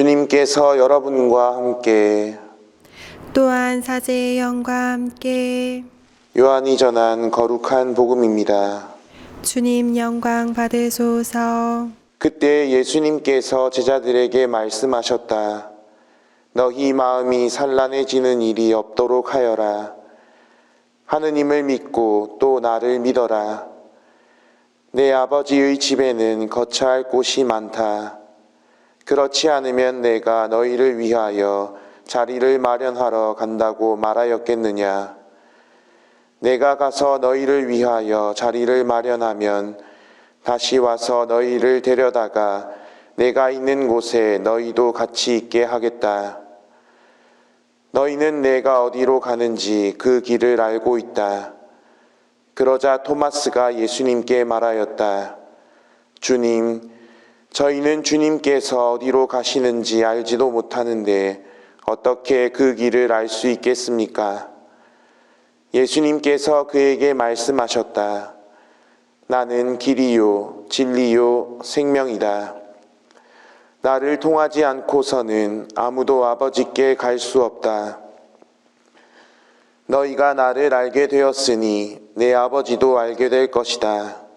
주님께서 여러분과 함께 또한 사제의 영과 함께 요한이 전한 거룩한 복음입니다. 주님 영광 받으소서. 그때 예수님께서 제자들에게 말씀하셨다. 너희 마음이 산란해지는 일이 없도록 하여라. 하느님을 믿고 또 나를 믿어라. 내 아버지의 집에는 거처할 곳이 많다. 그렇지 않으면 내가 너희를 위하여 자리를 마련하러 간다고 말하였겠느냐. 내가 가서 너희를 위하여 자리를 마련하면 다시 와서 너희를 데려다가 내가 있는 곳에 너희도 같이 있게 하겠다. 너희는 내가 어디로 가는지 그 길을 알고 있다. 그러자 토마스가 예수님께 말하였다. 주님, 저희는 주님께서 어디로 가시는지 알지도 못하는데 어떻게 그 길을 알 수 있겠습니까? 예수님께서 그에게 말씀하셨다. 나는 길이요, 진리요, 생명이다. 나를 통하지 않고서는 아무도 아버지께 갈 수 없다. 너희가 나를 알게 되었으니 내 아버지도 알게 될 것이다.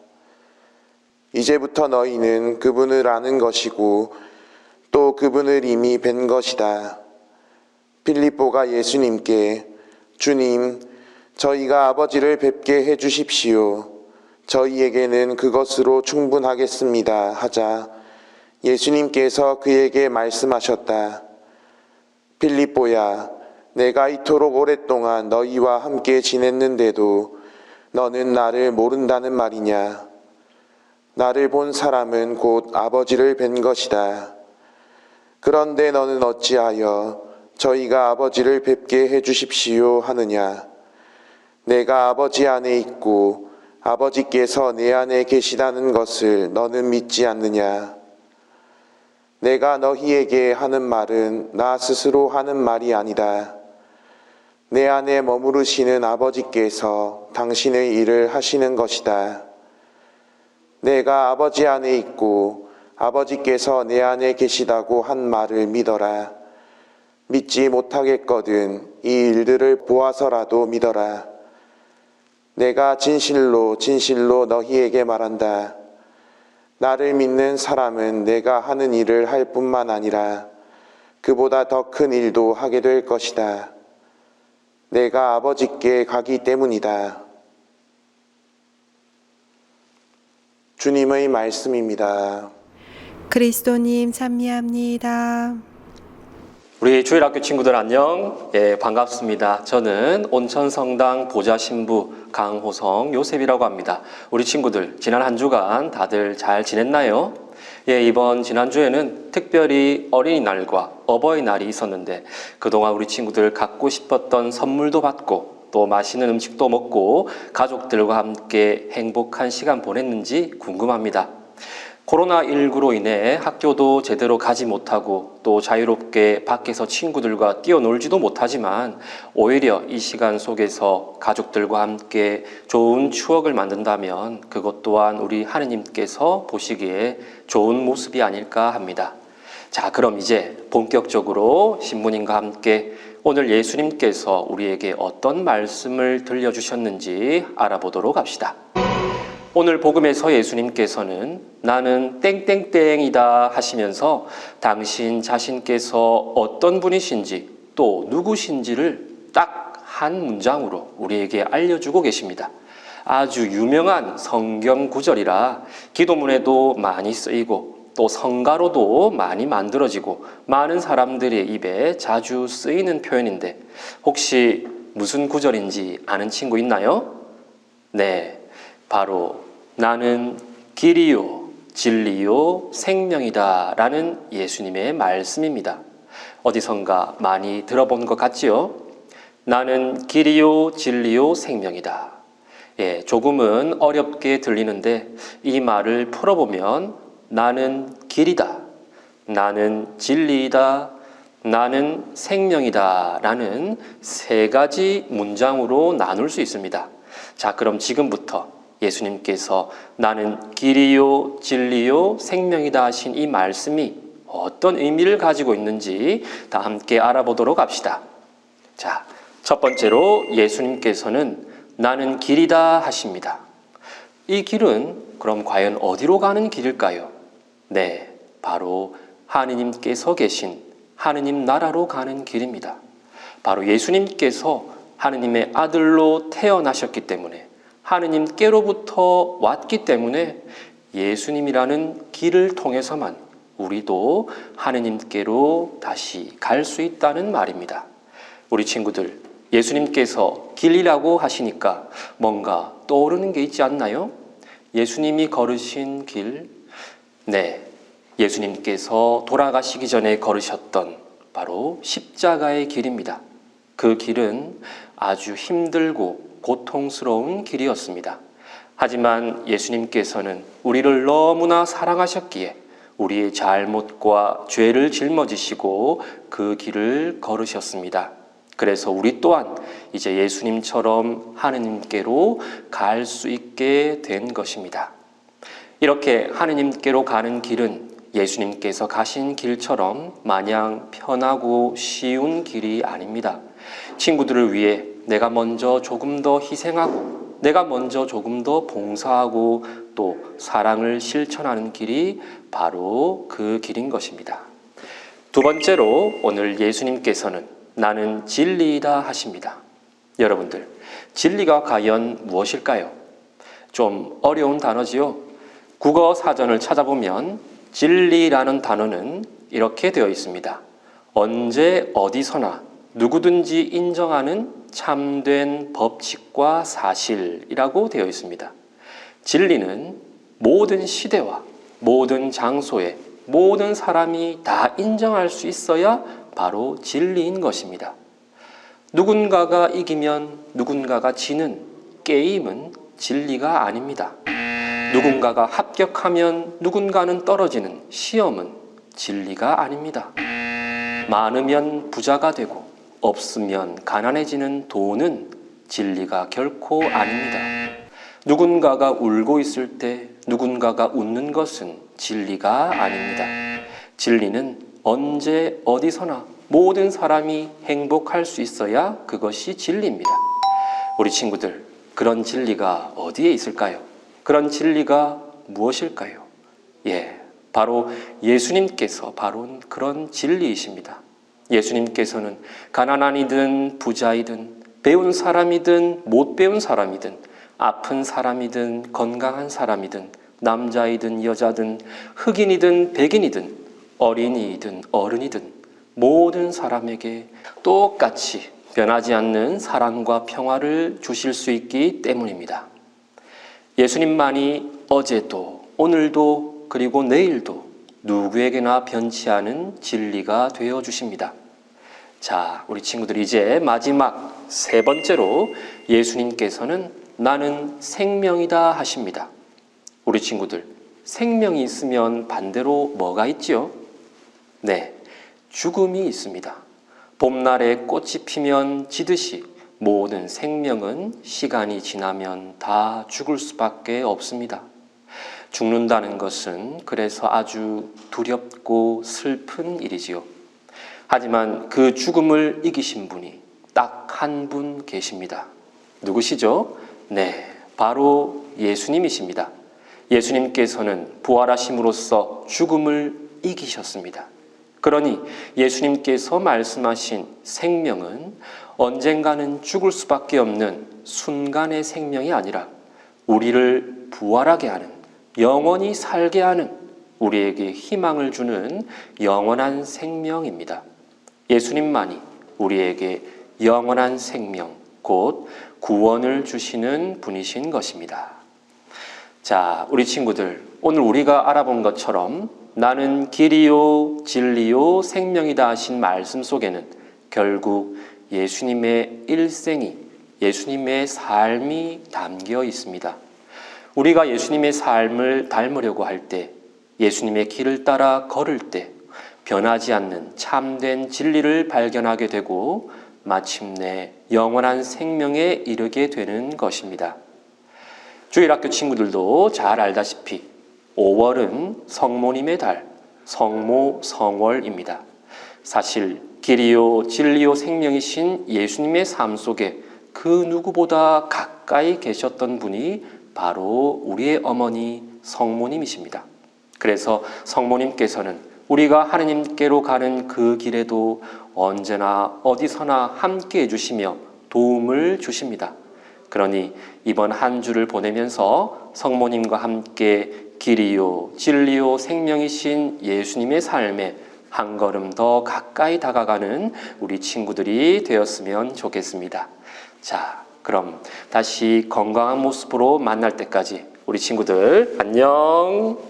이제부터 너희는 그분을 아는 것이고 또 그분을 이미 뵌 것이다. 빌립보가 예수님께 주님, 저희가 아버지를 뵙게 해 주십시오. 저희에게는 그것으로 충분하겠습니다. 하자 예수님께서 그에게 말씀하셨다. 빌립보야, 내가 이토록 오랫동안 너희와 함께 지냈는데도 너는 나를 모른다는 말이냐? 나를 본 사람은 곧 아버지를 뵌 것이다. 그런데 너는 어찌하여 저희가 아버지를 뵙게 해 주십시오 하느냐? 내가 아버지 안에 있고 아버지께서 내 안에 계시다는 것을 너는 믿지 않느냐? 내가 너희에게 하는 말은 나 스스로 하는 말이 아니다. 내 안에 머무르시는 아버지께서 당신의 일을 하시는 것이다. 내가 아버지 안에 있고 아버지께서 내 안에 계시다고 한 말을 믿어라. 믿지 못하겠거든 이 일들을 보아서라도 믿어라. 내가 진실로 진실로 너희에게 말한다. 나를 믿는 사람은 내가 하는 일을 할 뿐만 아니라 그보다 더 큰 일도 하게 될 것이다. 내가 아버지께 가기 때문이다. 주님의 말씀입니다. 그리스도님 찬미합니다. 우리 주일학교 친구들 안녕. 예, 반갑습니다. 저는 온천성당 보좌신부 강호성 요셉이라고 합니다. 우리 친구들 지난 한 주간 다들 잘 지냈나요? 예, 이번 지난주에는 특별히 어린이날과 어버이날이 있었는데 그동안 우리 친구들 갖고 싶었던 선물도 받고 또 맛있는 음식도 먹고 가족들과 함께 행복한 시간 보냈는지 궁금합니다. 코로나19로 인해 학교도 제대로 가지 못하고 또 자유롭게 밖에서 친구들과 뛰어놀지도 못하지만 오히려 이 시간 속에서 가족들과 함께 좋은 추억을 만든다면 그것 또한 우리 하느님께서 보시기에 좋은 모습이 아닐까 합니다. 자, 그럼 이제 본격적으로 신부님과 함께 오늘 예수님께서 우리에게 어떤 말씀을 들려주셨는지 알아보도록 합시다. 오늘 복음에서 예수님께서는 나는 땡땡땡이다 하시면서 당신 자신께서 어떤 분이신지 또 누구신지를 딱 한 문장으로 우리에게 알려주고 계십니다. 아주 유명한 성경 구절이라 기도문에도 많이 쓰이고 또 성가로도 많이 만들어지고 많은 사람들의 입에 자주 쓰이는 표현인데 혹시 무슨 구절인지 아는 친구 있나요? 네. 바로 나는 길이요, 진리요, 생명이다 라는 예수님의 말씀입니다. 어디선가 많이 들어본 것 같지요? 나는 길이요, 진리요, 생명이다. 예, 조금은 어렵게 들리는데 이 말을 풀어보면 나는 길이다, 나는 진리이다, 나는 생명이다 라는 세 가지 문장으로 나눌 수 있습니다. 자, 그럼 지금부터 예수님께서 나는 길이요, 진리요, 생명이다 하신 이 말씀이 어떤 의미를 가지고 있는지 다 함께 알아보도록 합시다. 자, 첫 번째로 예수님께서는 나는 길이다 하십니다. 이 길은 그럼 과연 어디로 가는 길일까요? 네, 바로 하느님께서 계신 하느님 나라로 가는 길입니다. 바로 예수님께서 하느님의 아들로 태어나셨기 때문에 하느님께로부터 왔기 때문에 예수님이라는 길을 통해서만 우리도 하느님께로 다시 갈 수 있다는 말입니다. 우리 친구들, 예수님께서 길이라고 하시니까 뭔가 떠오르는 게 있지 않나요? 예수님이 걸으신 길, 네, 예수님께서 돌아가시기 전에 걸으셨던 바로 십자가의 길입니다. 그 길은 아주 힘들고 고통스러운 길이었습니다. 하지만 예수님께서는 우리를 너무나 사랑하셨기에 우리의 잘못과 죄를 짊어지시고 그 길을 걸으셨습니다. 그래서 우리 또한 이제 예수님처럼 하느님께로 갈 수 있게 된 것입니다. 이렇게 하느님께로 가는 길은 예수님께서 가신 길처럼 마냥 편하고 쉬운 길이 아닙니다. 친구들을 위해 내가 먼저 조금 더 희생하고 내가 먼저 조금 더 봉사하고 또 사랑을 실천하는 길이 바로 그 길인 것입니다. 두 번째로 오늘 예수님께서는 나는 진리이다 하십니다. 여러분들, 진리가 과연 무엇일까요? 좀 어려운 단어지요? 국어 사전을 찾아보면 진리라는 단어는 이렇게 되어 있습니다. 언제 어디서나 누구든지 인정하는 참된 법칙과 사실이라고 되어 있습니다. 진리는 모든 시대와 모든 장소에 모든 사람이 다 인정할 수 있어야 바로 진리인 것입니다. 누군가가 이기면 누군가가 지는 게임은 진리가 아닙니다. 누군가가 합격하면 누군가는 떨어지는 시험은 진리가 아닙니다. 많으면 부자가 되고 없으면 가난해지는 돈은 진리가 결코 아닙니다. 누군가가 울고 있을 때 누군가가 웃는 것은 진리가 아닙니다. 진리는 언제 어디서나 모든 사람이 행복할 수 있어야 그것이 진리입니다. 우리 친구들, 그런 진리가 어디에 있을까요? 그런 진리가 무엇일까요? 바로 예수님께서 바로 그런 진리이십니다. 예수님께서는 가난한이든 부자이든 배운 사람이든 못 배운 사람이든 아픈 사람이든 건강한 사람이든 남자이든 여자든 흑인이든 백인이든 어린이이든 어른이든 모든 사람에게 똑같이 변하지 않는 사랑과 평화를 주실 수 있기 때문입니다. 예수님만이 어제도 오늘도 그리고 내일도 누구에게나 변치 않은 진리가 되어 주십니다. 자, 우리 친구들, 이제 마지막 세 번째로 예수님께서는 나는 생명이다 하십니다. 우리 친구들, 생명이 있으면 반대로 뭐가 있지요? 네, 죽음이 있습니다. 봄날에 꽃이 피면 지듯이 모든 생명은 시간이 지나면 다 죽을 수밖에 없습니다. 죽는다는 것은 그래서 아주 두렵고 슬픈 일이지요. 하지만 그 죽음을 이기신 분이 딱 한 분 계십니다. 누구시죠? 네, 바로 예수님이십니다. 예수님께서는 부활하심으로써 죽음을 이기셨습니다. 그러니 예수님께서 말씀하신 생명은 언젠가는 죽을 수밖에 없는 순간의 생명이 아니라 우리를 부활하게 하는, 영원히 살게 하는, 우리에게 희망을 주는 영원한 생명입니다. 예수님만이 우리에게 영원한 생명, 곧 구원을 주시는 분이신 것입니다. 자, 우리 친구들, 오늘 우리가 알아본 것처럼 나는 길이요 진리요 생명이다 하신 말씀 속에는 결국 예수님의 일생이, 예수님의 삶이 담겨 있습니다. 우리가 예수님의 삶을 닮으려고 할 때, 예수님의 길을 따라 걸을 때 변하지 않는 참된 진리를 발견하게 되고 마침내 영원한 생명에 이르게 되는 것입니다. 주일학교 친구들도 잘 알다시피 5월은 성모님의 달, 성모 성월입니다. 사실 길이요 진리요 생명이신 예수님의 삶 속에 그 누구보다 가까이 계셨던 분이 바로 우리의 어머니 성모님이십니다. 그래서 성모님께서는 우리가 하느님께로 가는 그 길에도 언제나 어디서나 함께 해주시며 도움을 주십니다. 그러니 이번 한 주를 보내면서 성모님과 함께 길이요 진리요 생명이신 예수님의 삶에 한 걸음 더 가까이 다가가는 우리 친구들이 되었으면 좋겠습니다. 자, 그럼 다시 건강한 모습으로 만날 때까지 우리 친구들 안녕.